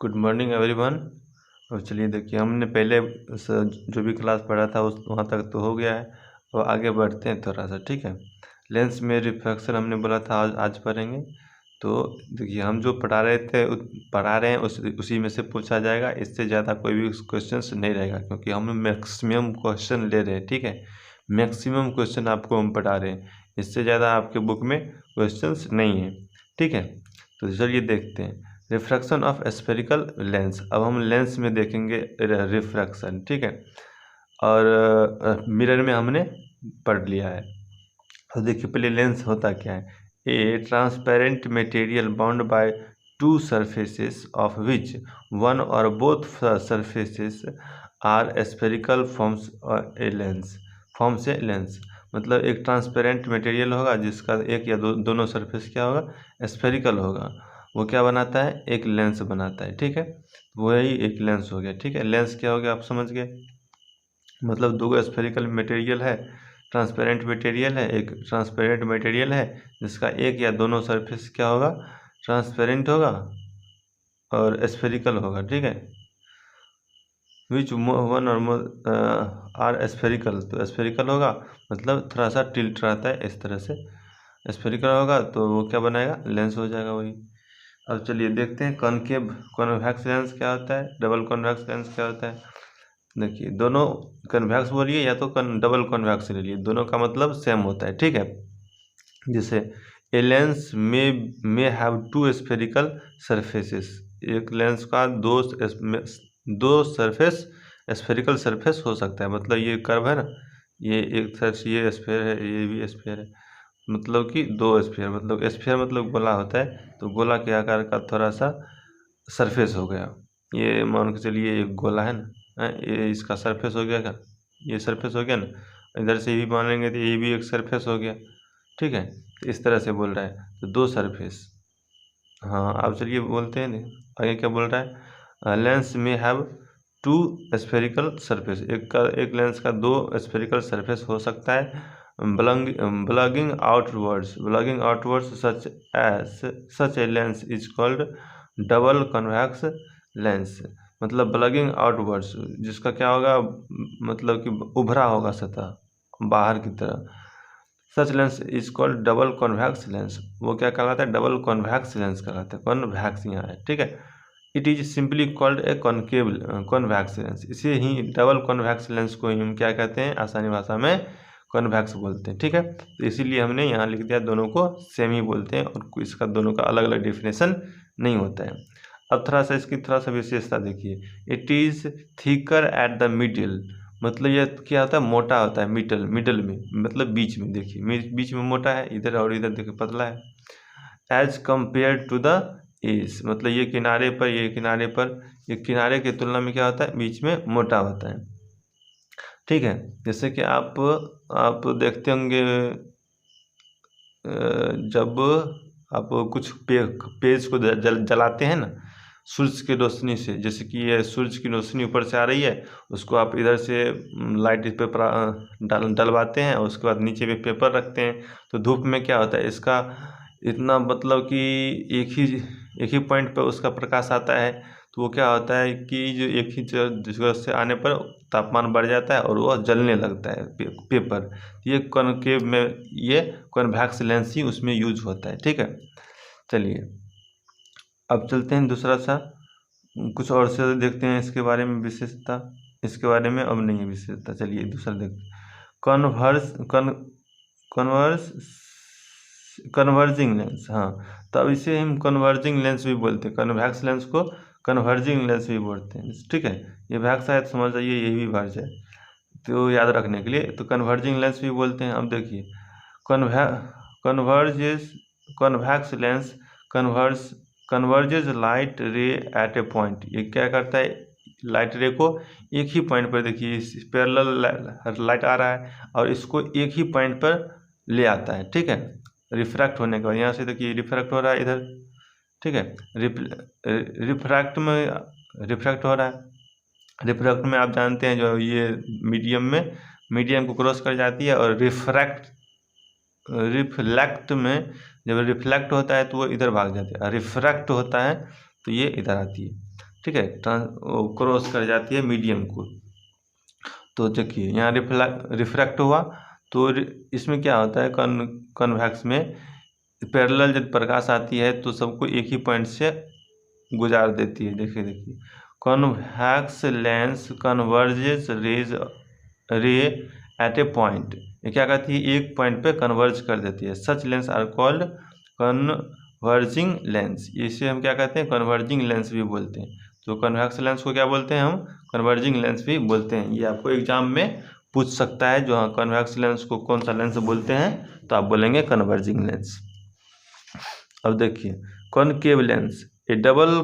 Good morning everyone. और चलिए देखिए, हमने पहले जो भी क्लास पढ़ा था उस वहाँ तक तो हो गया है। और आगे बढ़ते हैं थोड़ा सा, ठीक है। लेंस में रिफ्रैक्शन हमने बोला था आज पढ़ेंगे। तो देखिए, हम जो पढ़ा रहे हैं उसी में से पूछा जाएगा। इससे ज़्यादा कोई भी क्वेश्चन नहीं रहेगा, क्योंकि हम मैक्सिमम क्वेश्चन ले रहे हैं, ठीक है। मैक्सिमम क्वेश्चन आपको हम पढ़ा रहे हैं, इससे ज़्यादा आपके बुक में क्वेश्चंस नहीं है, ठीक है। तो चलिए देखते हैं रिफ्रैक्शन ऑफ स्फेरिकल लेंस। अब हम लेंस में देखेंगे रिफ्रैक्शन, ठीक है। और मिरर में हमने पढ़ लिया है। तो देखिए, पहले लेंस होता क्या है। A transparent material bound by two surfaces of which one or both surfaces are spherical forms a lens. Form से लेंस मतलब एक ट्रांसपेरेंट मटेरियल होगा जिसका एक या दोनों सरफेस क्या होगा, स्फेरिकल होगा। वो क्या बनाता है, एक लेंस बनाता है, ठीक है। वही एक लेंस हो गया, ठीक है। लेंस क्या हो गया, आप समझ गए। मतलब दो स्फेरिकल मटेरियल है, ट्रांसपेरेंट मटेरियल है, एक ट्रांसपेरेंट मटेरियल है जिसका एक या दोनों सरफेस क्या होगा, ट्रांसपेरेंट होगा और स्फेरिकल होगा, ठीक है। विच वन और मोर आर स्फेरिकल, तो स्फेरिकल होगा मतलब थोड़ा सा टिल्ट रहता है इस तरह से। स्फेरिकल होगा तो वो क्या बनाएगा, लेंस हो जाएगा वही। अब चलिए देखते हैं कॉनकेव कॉन्वेक्स लेंस क्या होता है, डबल कॉन्वेक्स लेंस क्या होता है। देखिए, दोनों कन्वेक्स बोलिए या तो डबल कॉन्वेक्स ले लिए, दोनों का मतलब सेम होता है, ठीक है। जैसे a lens may have two spherical surfaces. एक लेंस का दो सरफेस स्फेरिकल सरफेस हो सकता है। मतलब ये कर्व है ना, ये एक तरफ ये स्फेयर है, ये भी स्फेयर है। मतलब कि दो स्फेयर, मतलब स्फेयर मतलब गोला होता है, तो गोला के आकार का थोड़ा सा सरफेस हो गया। ये मान के चलिए एक गोला है ना, ये इसका सरफेस हो गया क्या, ये सरफेस हो गया ना। इधर से भी मानेंगे तो ये भी एक सरफेस हो गया, ठीक है। तो इस तरह से बोल रहा है, तो दो सरफेस। हाँ, अब चलिए बोलते हैं आगे क्या बोल रहा है। लेंस में हैव टू स्फेरिकल सरफेस, एक लेंस का दो स्फेरिकल सरफेस हो सकता है। Bulging outwards such A lens is called double convex lens. मतलब ब्लगिंग आउटवर्ड्स जिसका क्या होगा, मतलब कि उभरा होगा सतह बाहर की तरह। Such lens is called double convex lens. वो क्या कहलाता है, डबल कॉन्वेक्स लेंस कहलाता है। कॉन्वेक्स यहाँ है, ठीक है। It is simply called a concave convex lens. इसे ही डबल कॉन्वेक्स लेंस को ही हम क्या कहते हैं, आसानी भाषा में कॉन्वेक्स बोलते हैं, ठीक है। तो इसीलिए हमने यहाँ लिख दिया दोनों को सेम ही बोलते हैं, और इसका दोनों का अलग अलग डेफिनेशन नहीं होता है। अब थोड़ा सा इसकी थोड़ा सा विशेषता देखिए। It is thicker at the middle. मतलब ये क्या होता है, मोटा होता है मिडल में, मतलब बीच में। देखिए बीच में मोटा है इधर, और इधर देखिए पतला है। As compare to the edge, मतलब ये किनारे पर, ये किनारे पर, ये किनारे की तुलना में क्या होता है, बीच में मोटा होता है, ठीक है। जैसे कि आप देखते होंगे, जब आप कुछ पेज को जलाते हैं ना सूरज की रोशनी से, जैसे कि ये सूरज की रोशनी ऊपर से आ रही है, उसको आप इधर से लाइट पे डलवाते हैं, और उसके बाद नीचे पे पेपर रखते हैं। तो धूप में क्या होता है, इसका इतना मतलब कि एक ही पॉइंट पर उसका प्रकाश आता है। तो वो क्या होता है कि जो एक ही जगह से आने पर तापमान बढ़ जाता है और वो जलने लगता है पेपर। ये कॉनकेव में ये कॉन्वेक्स लेंस ही उसमें यूज होता है, ठीक है। चलिए अब चलते हैं दूसरा सा, कुछ और से देखते हैं इसके बारे में विशेषता। इसके बारे में अब नहीं है विशेषता, चलिए दूसरा देखते हैं। कन्वर्स कन्वर्जिंग लेंस, हाँ। तो अब इसे हम कन्वर्जिंग लेंस भी बोलते हैं, कन्वेक्स लेंस को कन्वर्जिंग लेंस भी बोलते हैं, ठीक है। ये वैक्स शायद समझ जाइए, ये भी वर्ज है, तो याद रखने के लिए तो कन्वर्जिंग लेंस भी बोलते हैं। अब देखिए converges convex lens converges light ray at a point. ये क्या करता है, लाइट रे को एक ही पॉइंट पर, देखिए पैरेलल लाइट आ रहा है और इसको एक ही पॉइंट पर ले आता है, ठीक है। रिफ्रैक्ट होने के बाद यहाँ से देखिए रिफ्रैक्ट हो रहा है इधर, ठीक है। रिफ्रैक्ट हो रहा है। रिफ्रैक्ट में आप जानते हैं जो ये मीडियम को क्रॉस कर जाती है, और रिफ्लेक्ट में जब रिफ्लेक्ट होता है तो वो इधर भाग जाती है, रिफ्रैक्ट होता है तो ये इधर आती है। ठीक है, क्रॉस कर जाती है मीडियम को। तो देखिए यहाँ रिफ्रैक्ट हुआ तो इसमें क्या होता है, कन्वेक्स में पैरेलल जब प्रकाश आती है तो सबको एक ही पॉइंट से गुजार देती है। देखिए कन्वेक्स लेंस कन्वर्जेस रे एट ए पॉइंट, ये क्या कहती है, एक पॉइंट पे कन्वर्ज कर देती है। Such lens are called converging lens, इसे हम क्या कहते हैं, कन्वर्जिंग लेंस भी बोलते हैं। तो कन्वेक्स लेंस को क्या बोलते हैं हम, कन्वर्जिंग लेंस भी बोलते हैं। ये आपको एग्जाम में पूछ सकता है, जो हाँ कन्वेक्स लेंस को कौन सा लेंस बोलते हैं, तो आप बोलेंगे कन्वर्जिंग लेंस। अब देखिए concave lens, A double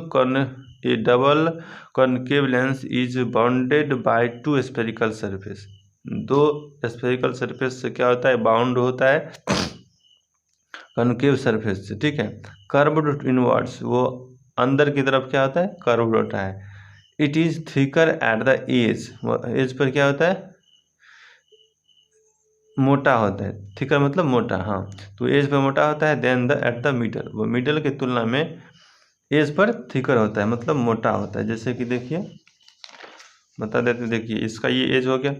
concave lens is bounded by two spherical surface, दो स्फेरिकल सरफेस से क्या होता है, बाउंड होता है कॉनकेव सरफेस से, ठीक है। कर्व्ड इनवर्ड्स, वो अंदर की तरफ क्या होता है, कर्व्ड होता है। It is thicker at the edge, edge पर क्या होता है, मोटा होता है। थिकर मतलब मोटा, हाँ, तो एज पर मोटा होता है। Then the at the middle, वो मिडल की तुलना में एज पर थिकर होता है, मतलब मोटा होता है। जैसे कि देखिए बता देते, देखिए इसका ये एज हो गया,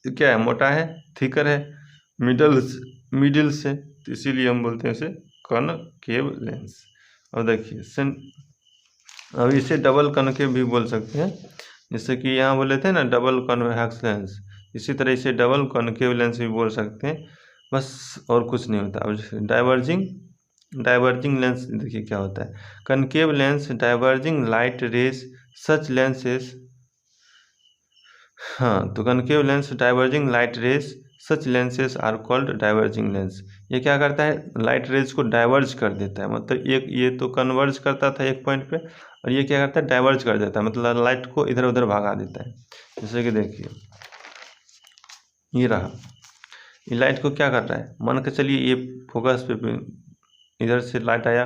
क्या है, मोटा है, थिकर है, मिडिल से, तो इसीलिए हम बोलते हैं इसे कॉनकेव लेंस। और देखिए अब इसे डबल कॉनकेव भी बोल सकते हैं, जैसे कि यहाँ बोले थे ना डबल कॉन्वेक्स लेंस, इसी तरह इसे डबल कॉनकेव लेंस भी बोल सकते हैं, बस और कुछ नहीं होता। अब डाइवर्जिंग लेंस देखिए क्या होता है, concave lens diverging light rays such lenses, हाँ, तो concave lens diverging light rays such lenses are called diverging lens. ये क्या करता है, लाइट रेज को डाइवर्ज कर देता है, मतलब एक ये तो कन्वर्ज करता था एक पॉइंट पे, और ये क्या करता है, डाइवर्ज कर देता है, मतलब लाइट को इधर उधर भगा देता है। जैसे कि देखिए ये रहा, ये लाइट को क्या कर रहा है, मान के चलिए ये फोकस पे इधर से लाइट आया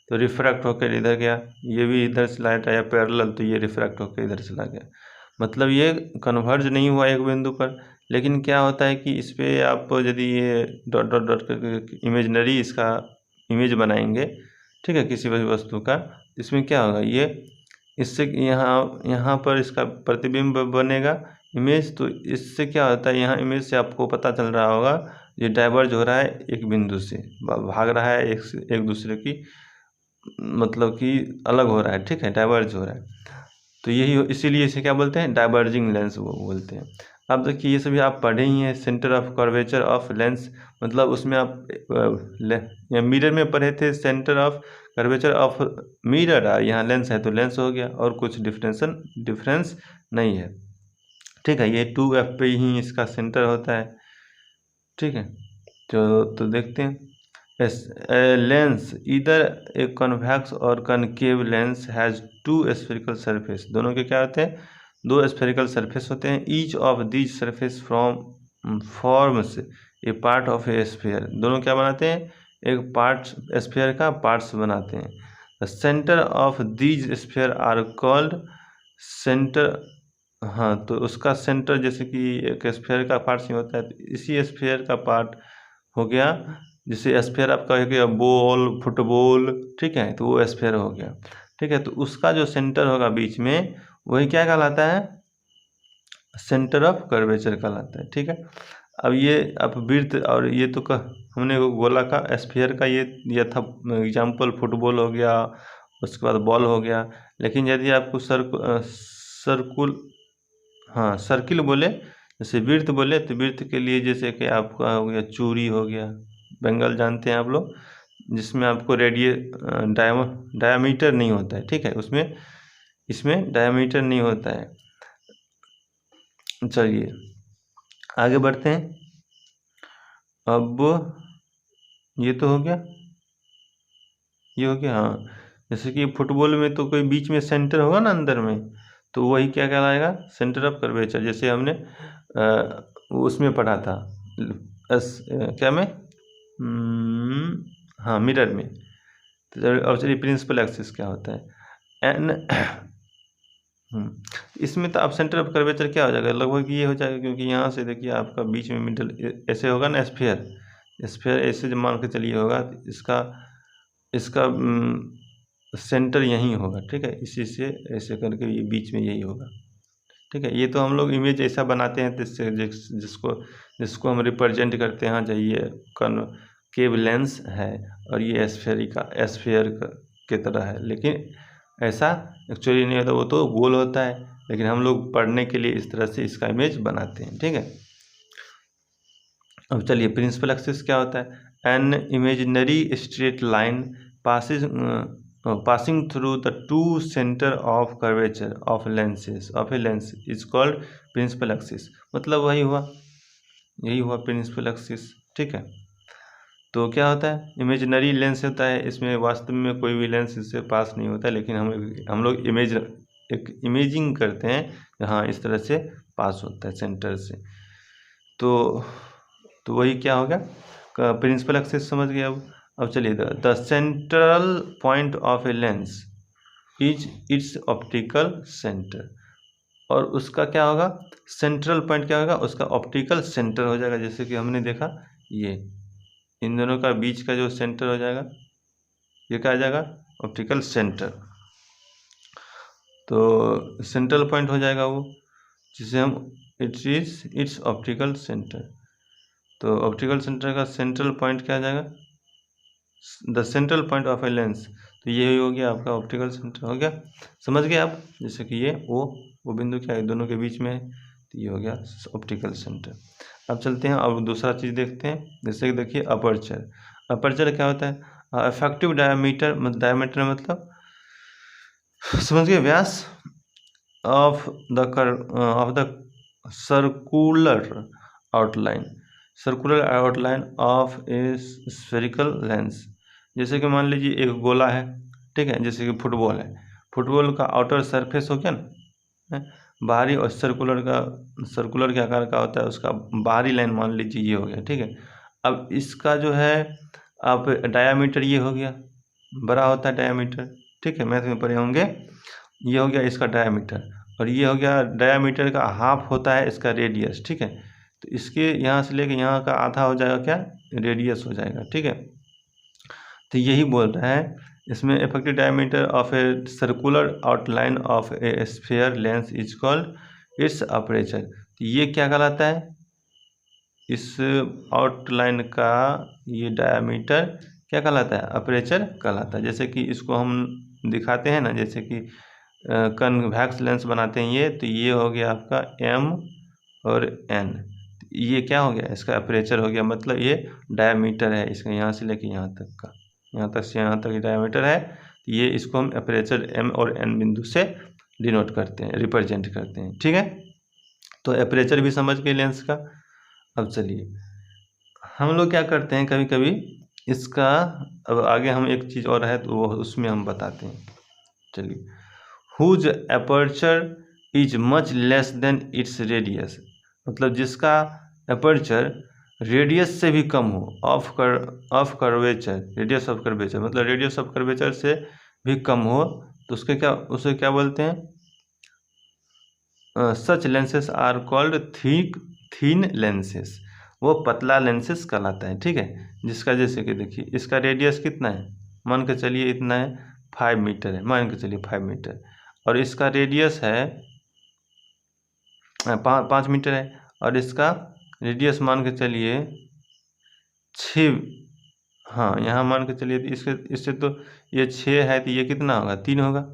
तो रिफ्रैक्ट होकर इधर गया, ये भी इधर से लाइट आया पैरेलल तो ये रिफ्रैक्ट होकर इधर चला गया, मतलब ये कन्वर्ज नहीं हुआ एक बिंदु पर। लेकिन क्या होता है कि इस पर आप यदि ये डॉट डॉट डॉट करके इमेजनरी इसका इमेज बनाएंगे, ठीक है, किसी भी वस्तु का, इसमें क्या होगा, ये इससे यहाँ पर इसका प्रतिबिंब बनेगा इमेज, तो इससे क्या होता है, यहाँ इमेज से आपको पता चल रहा होगा ये डाइवर्ज हो रहा है एक बिंदु से, भाग रहा है एक दूसरे की, मतलब कि अलग हो रहा है, ठीक है, डाइवर्ज हो रहा है। तो यही इसीलिए इसे क्या बोलते हैं, डाइवर्जिंग लेंस वो बोलते हैं। अब देखिए ये सभी आप पढ़े ही हैं, centre of curvature of lens, मतलब उसमें आप मिरर में पढ़े थे centre of curvature of mirror, यहाँ लेंस है तो लेंस हो गया, और कुछ डिफरेंस नहीं है, ठीक है। ये 2F पे ही इसका सेंटर होता है, ठीक है। तो देखते हैं, लेंस इधर ए कन्वेक्स और concave lens has two spherical surface, दोनों के क्या होते हैं, दो स्फेरिकल सरफेस होते हैं। Each of these surface forms a part of A sphere, दोनों क्या बनाते हैं, एक पार्ट स्फीयर का पार्ट्स बनाते हैं। The centre of these sphere are called centre, हाँ, तो उसका सेंटर, जैसे कि एक स्फीयर का पार्ट ही होता है, तो इसी स्फीयर का पार्ट हो गया, जैसे स्फीयर आपका हो गया बॉल, फुटबॉल, ठीक है, तो वो स्फीयर हो गया, ठीक है। तो उसका जो सेंटर होगा बीच में, वही क्या कहलाता है, सेंटर ऑफ कर्वेचर कहलाता है, ठीक है। अब ये आप वृत्त, और ये तो हमने गोला का स्फीयर का ये दिया था एग्जाम्पल, फुटबॉल हो गया, उसके बाद बॉल हो गया। लेकिन यदि आपको सर्किल बोले, जैसे वृत्त बोले, तो वृत्त के लिए जैसे कि आपका हो गया चूड़ी हो गया, बेंगल जानते हैं आप लोग, जिसमें आपको डायमीटर नहीं होता है, ठीक है, इसमें डायमीटर नहीं होता है। चलिए आगे बढ़ते हैं। अब ये तो हो गया, ये हो गया, हाँ, जैसे कि फुटबॉल में तो कोई बीच में सेंटर होगा ना अंदर में, तो वही क्या कहलाएगा, सेंटर ऑफ कर्वेचर। जैसे हमने उसमें पढ़ा था क्या में, हाँ, मिरर में। तो अब चलिए प्रिंसिपल एक्सिस क्या होता है, एन इसमें तो आप सेंटर ऑफ कर्वेचर क्या हो जाएगा, लगभग ये हो जाएगा, क्योंकि यहाँ से देखिए आपका बीच में मिडल ऐसे होगा ना, स्फीयर ऐसे जब मान के चलिए होगा, तो इसका सेंटर यहीं होगा, ठीक है, इसी से ऐसे करके ये बीच में यही होगा, ठीक है। ये तो हम लोग इमेज ऐसा बनाते हैं जिससे जिसको हम रिप्रेजेंट करते हैं। चाहिए कॉनकेव लेंस है और ये एस्फेयर के तरह है, लेकिन ऐसा एक्चुअली नहीं होता, वो तो गोल होता है, लेकिन हम लोग पढ़ने के लिए इस तरह से इसका इमेज बनाते हैं, ठीक है। अब चलिए प्रिंसिपल एक्सिस क्या होता है। An imaginary straight line passing through the two centre of curvature of a lens is called principal axis. मतलब यही हुआ प्रिंसिपल एक्सिस, ठीक है। तो क्या होता है, इमेजिनरी लेंस होता है, इसमें वास्तव में कोई भी लेंस इससे पास नहीं होता, लेकिन हम लोग इमेजिंग करते हैं, जहाँ इस तरह से पास होता है सेंटर से। तो वही क्या हो गया, प्रिंसिपल एक्सिस समझ गए। अब चलिए, the central point of a lens is it's optical centre. और उसका क्या होगा, सेंट्रल पॉइंट क्या होगा, उसका ऑप्टिकल सेंटर हो जाएगा। जैसे कि हमने देखा, ये इन दोनों का बीच का जो सेंटर हो जाएगा, ये क्या आ जाएगा, ऑप्टिकल सेंटर। तो सेंट्रल पॉइंट हो जाएगा वो, जिसे हम इट्स ऑप्टिकल सेंटर। तो ऑप्टिकल सेंटर का सेंट्रल पॉइंट क्या आ जाएगा, the central point of a lens. तो ये हो गया आपका ऑप्टिकल सेंटर, हो गया, समझ गए आप। जैसे कि ये वो बिंदु क्या है, दोनों के बीच में है, तो ये हो गया ऑप्टिकल सेंटर। अब चलते हैं, अब दूसरा चीज़ देखते हैं। जैसे कि देखिए अपर्चर क्या होता है, इफेक्टिव डायमीटर मतलब समझ गए, व्यास of the circular outline of a spherical lens. जैसे कि मान लीजिए एक गोला है, ठीक है, जैसे कि फुटबॉल का आउटर सरफेस हो गया ना, बाहरी, और सर्कुलर के आकार का होता है, उसका बाहरी लाइन मान लीजिए ये हो गया, ठीक है। अब इसका जो है आप डायामीटर ये हो गया, बड़ा होता है डायामीटर, ठीक है, मैथ में पढ़े होंगे। ये हो गया इसका डायामीटर, और ये हो गया डायामीटर का हाफ होता है इसका रेडियस, ठीक है। तो इसके यहाँ से लेके यहाँ का आधा हो जाएगा क्या, रेडियस हो जाएगा, ठीक है। तो यही बोल रहा है इसमें, effective diameter of a circular outline of A sphere lens is called its aperture. तो ये क्या कहलाता है, इस आउटलाइन का ये डायमीटर क्या कहलाता है, अपर्चर कहलाता है। जैसे कि इसको हम दिखाते हैं ना, जैसे कि कन्वेक्स लेंस बनाते हैं ये, तो ये हो गया आपका M और N, ये क्या हो गया, इसका अपर्चर हो गया। मतलब ये डायमीटर है इसका, यहाँ से लेके यहाँ तक का, यहाँ तक से यहाँ तक ये डायमीटर है। तो ये इसको हम अपर्चर M और N बिंदु से डिनोट करते हैं, रिप्रेजेंट करते हैं, ठीक है। तो अपर्चर भी समझ गए लेंस का। अब चलिए हम लोग क्या करते हैं, कभी कभी इसका, अब आगे हम एक चीज़ और है तो वो उसमें हम बताते हैं। चलिए, whose aperture is much less than its radius, मतलब जिसका अपर्चर रेडियस से भी कम हो, of curvature, radius of curvature, मतलब रेडियस ऑफ कर्वेचर से भी कम हो, तो उसे क्या बोलते हैं, such lenses are called thin lenses, वो पतला लेंसेस कहलाता है, ठीक है। जिसका जैसे कि देखिए इसका रेडियस कितना है, मान के चलिए इतना है, 5 मीटर है, मान के चलिए 5 मीटर, और इसका रेडियस है 5 मीटर है, और इसका रेडियस मान के चलिए 6, हाँ यहाँ मान के चलिए इससे तो ये 6 है, तो ये कितना होगा, 3 होगा,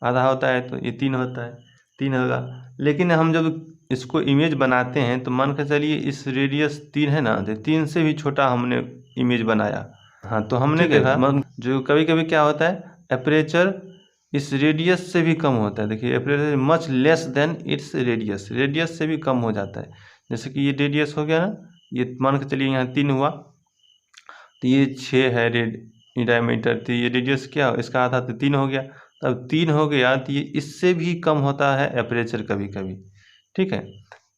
आधा होता है तो ये 3 होता है, 3 होगा। लेकिन हम जब इसको इमेज बनाते हैं तो मान के चलिए इस रेडियस 3 है ना, तो 3 से भी छोटा हमने इमेज बनाया। हाँ, तो हमने देखा जो कभी कभी क्या होता है, अपर्चर इस रेडियस से भी कम होता है। देखिए aperture much less than its radius से भी कम हो जाता है। जैसे कि ये रेडियस हो गया ना, ये मान के चलिए यहाँ 3 हुआ, तो ये 6 है डायमीटर, तो ये रेडियस क्या हो, इसका आधा, तो 3 हो गया। तब 3 हो गया तो ये इससे भी कम होता है अपर्चर कभी कभी, ठीक है,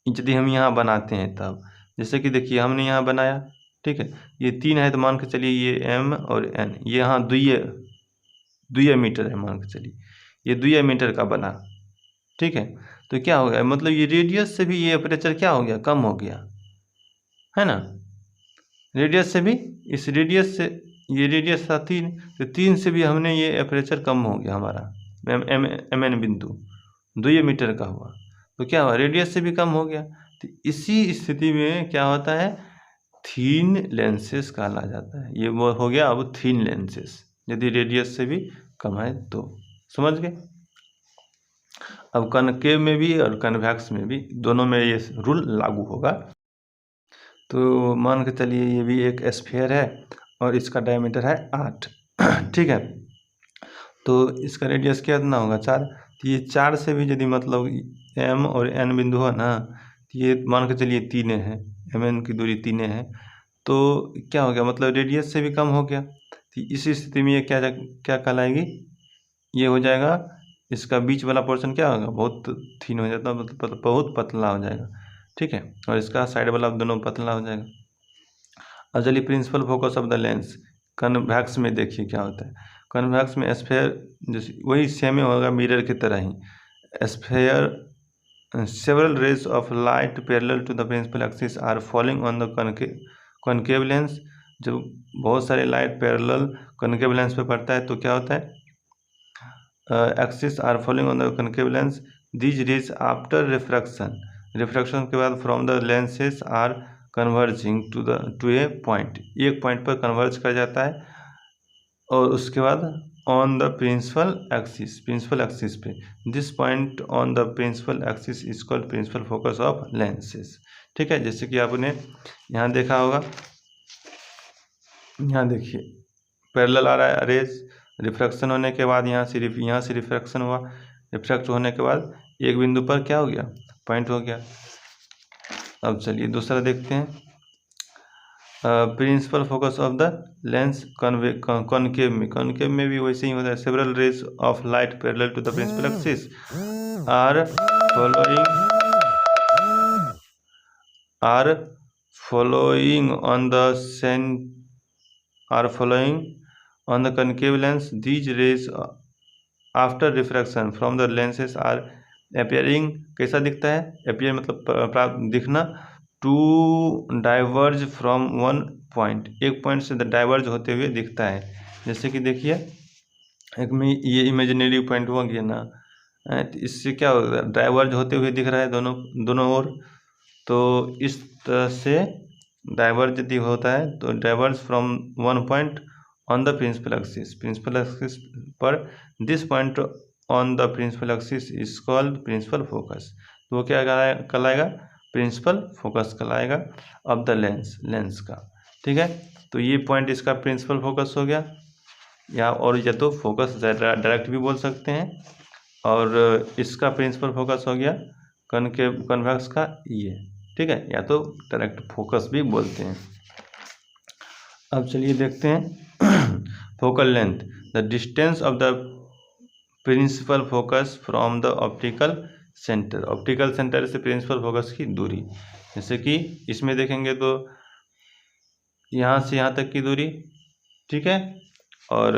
यदि हम यहाँ बनाते हैं तब। जैसे कि देखिए हमने यहाँ बनाया, ठीक है, ये 3 है, तो मान के चलिए ये M और N, ये यहाँ 2 मीटर है, मान के चलिए ये 2 मीटर का बना, ठीक है। तो क्या हो गया, मतलब ये रेडियस से भी ये अपर्चर क्या हो गया, कम हो गया, है ना। रेडियस से भी, इस रेडियस से ये रेडियस था 3, तो 3 से भी हमने ये एपरेचर कम हो गया हमारा एम एन बिंदु 2 मीटर का हुआ, तो क्या हुआ, रेडियस से भी कम हो गया। तो इसी स्थिति में क्या होता है, थीन लेंसेस कहा जाता है। ये वो हो गया अब थीन लेंसेस, यदि रेडियस से भी कम है तो। समझ गए। अब कनकेव में भी और कन्वेक्स में भी दोनों में ये रूल लागू होगा। तो मान के चलिए ये भी एक स्फीयर है और इसका डायमीटर है 8 ठीक है, तो इसका रेडियस कितना होगा 4। तो ये 4 से भी यदि मतलब एम और एन बिंदु है ना, तो ये मान के चलिए 3 है, एम एन की दूरी 3 है, तो क्या हो गया, मतलब रेडियस से भी कम हो गया। तो इस स्थिति में ये क्या कहलाएगी, ये हो जाएगा, इसका बीच वाला पोर्शन क्या होगा, बहुत थीन हो जाता है, मतलब बहुत पतला हो जाएगा। ठीक है, और इसका साइड वाला दोनों पतला हो जाएगा। अब चलिए principal focus of the lens convex में देखिए क्या होता है। कन्वेक्स में स्फेयर जैसे वही सेम होगा मिरर की तरह ही। Sphere several rays of light parallel to the principal axis are falling on the concave lens. जब बहुत सारे लाइट पैरेलल कॉनकेव लेंस पे पड़ता है तो क्या होता है, axis are falling on the concave lens, these rays after refraction के बाद from the lenses are converging to a point, एक पॉइंट पर कन्वर्ज कर जाता है, और उसके बाद ऑन द प्रिंसिपल एक्सिस पे, this point on the principal axis is called principal focus of lenses. ठीक है, जैसे कि आपने यहाँ देखा होगा, यहाँ देखिए पैरेलल आ रहा है रेज, रिफ्रैक्शन होने के बाद यहाँ से रिफ्रैक्शन हुआ, रिफ्रैक्ट होने के बाद एक बिंदु पर क्या हो गया, पॉइंट हो गया। अब चलिए दूसरा देखते हैं, principal focus of the lens concave में भी वैसे ही होता है। Several rays of light parallel to the principal axis are following on the concave lens. These rays after refraction from the lenses are appearing, कैसा दिखता है, appear मतलब दिखना, to diverge from one point, एक पॉइंट से diverge होते हुए दिखता है। जैसे कि देखिए एक में ये इमेजिनरी पॉइंट हो गया ना, तो इससे क्या होगा, डाइवर्ज होते हुए दिख रहा है दोनों ओर। तो इस तरह से डाइवर्ज यदि होता है तो diverge from one point on the principal axis पर, this point on the principal axis is called principal focus. तो वो क्या कहलाएगा, प्रिंसिपल फोकस कहलाएगा ऑफ द लेंस का। ठीक है, तो ये पॉइंट इसका प्रिंसिपल फोकस हो गया, या तो फोकस डायरेक्ट भी बोल सकते हैं, और इसका प्रिंसिपल फोकस हो गया कन्वेक्स का ये। ठीक है, या तो डायरेक्ट फोकस भी बोलते हैं। अब चलिए देखते हैं focal length, the distance of the principal focus from the optical centre से प्रिंसिपल फोकस की दूरी। जैसे कि इसमें देखेंगे तो यहाँ से यहाँ तक की दूरी, ठीक है, और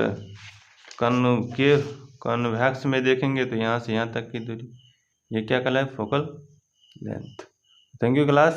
कन्वेक्स में देखेंगे तो यहाँ से यहाँ तक की दूरी, ये क्या कहलाए, focal length. Thank you class.